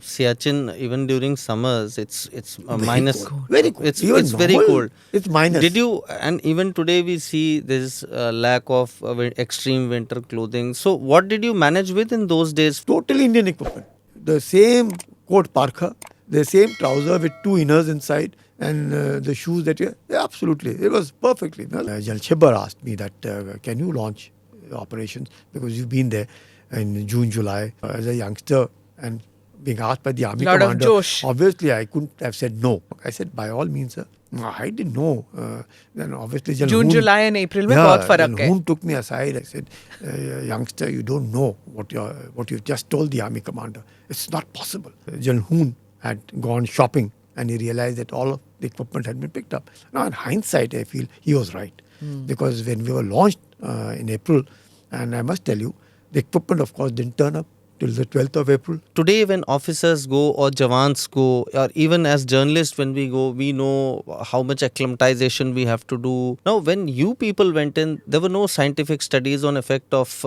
Siachen, even during summers, it's minus. Cold. Very cold. It's very normal, cold. It's minus. Did you, and even today we see this lack of extreme winter clothing. So what did you manage with in those days? Total Indian equipment. The same coat parka, the same trouser with 2 inners inside, and the shoes that you... Yeah, absolutely. It was perfectly. General Chibbar asked me that, can you launch operations? Because you've been there in June, July as a youngster and being asked by the army Lot commander. of josh. Obviously, I couldn't have said no. I said, by all means, sir. I didn't know. Then obviously, June, July and April में बहुत फर्क है. Hoon took me aside. I said, youngster, you don't know what you've just told the army commander. It's not possible. General Hoon had gone shopping and he realized that all of the equipment had been picked up. Now, in hindsight, I feel he was right. Because when we were launched in April, and I must tell you, the equipment, of course, didn't turn up till the 12th of April. Today, when officers go or Jawans go, or even as journalists when we go, we know how much acclimatization we have to do. Now, when you people went in, there were no scientific studies on effect of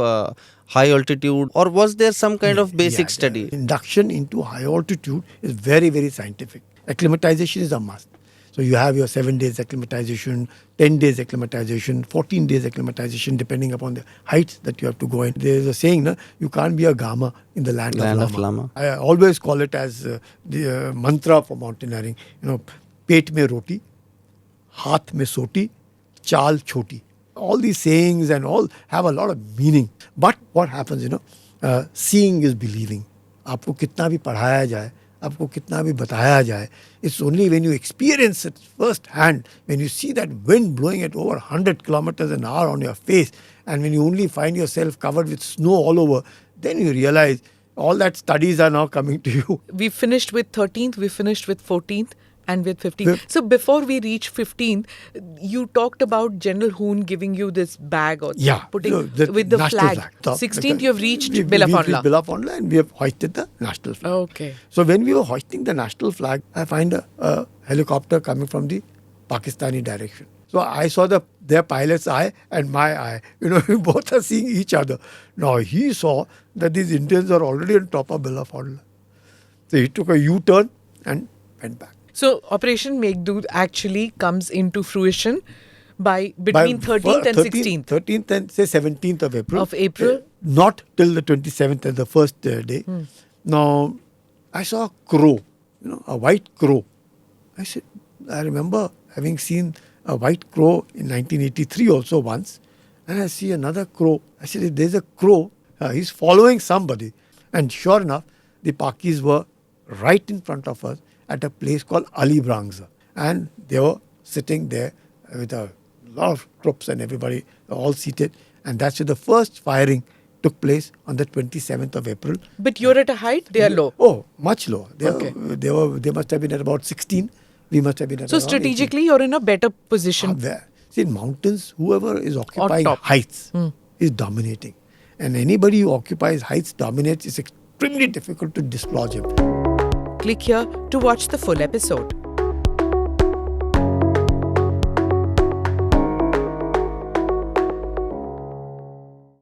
high altitude, or was there some kind of basic study? Induction into high altitude is very, very scientific. Acclimatization is a must. So you have your 7 days acclimatization, 10 days acclimatization, 14 days acclimatization, depending upon the heights that you have to go in. There is a saying, na, you can't be a Gama in the land of Lama. I always call it as the mantra for mountaineering. Pet mein roti, haath mein soti, chal choti. All these sayings and all have a lot of meaning. But what happens, seeing is believing. आपको कितना भी पढ़ाया जाए, आपको कितना भी बताया जाए, it's only when you experience it first hand, when you see that wind blowing at over 100 kilometers an hour on your face, and when you only find yourself covered with snow all over, then you realize all that studies are now coming to you. We finished with 13th, we finished with 14th and with 15th. So before we reach 15th, you talked about General Hoon giving you this bag or putting with the flag. 16th you have reached Lolofond. We reached Lolofond and we have hoisted the national flag. Okay. So when we were hoisting the national flag, I find a helicopter coming from the Pakistani direction. So I saw their pilot's eye and my eye. We both are seeing each other. Now he saw that these Indians are already on top of Lolofond. So he took a U-turn and went back. So Operation Meghdoot actually comes into fruition between 13th and 16th. 13th and say 17th of April. Of April? Not till the 27th as the first day. Now, I saw a crow, a white crow. I remember having seen a white crow in 1983 also once. And I see another crow. I said, if there's a crow, he's following somebody. And sure enough, the Pakis were right in front of us at a place called Ali Brangza. And they were sitting there with a lot of troops and everybody all seated. And that's where the first firing took place on the 27th of April. But you're at a height, they are low. Oh, much lower. They must have been at about 16. We must have been at so around strategically 18. You're in a better position. See, in mountains, whoever is occupying heights is dominating. And anybody who occupies heights dominates is extremely difficult to dislodge him. Click here to watch the full episode.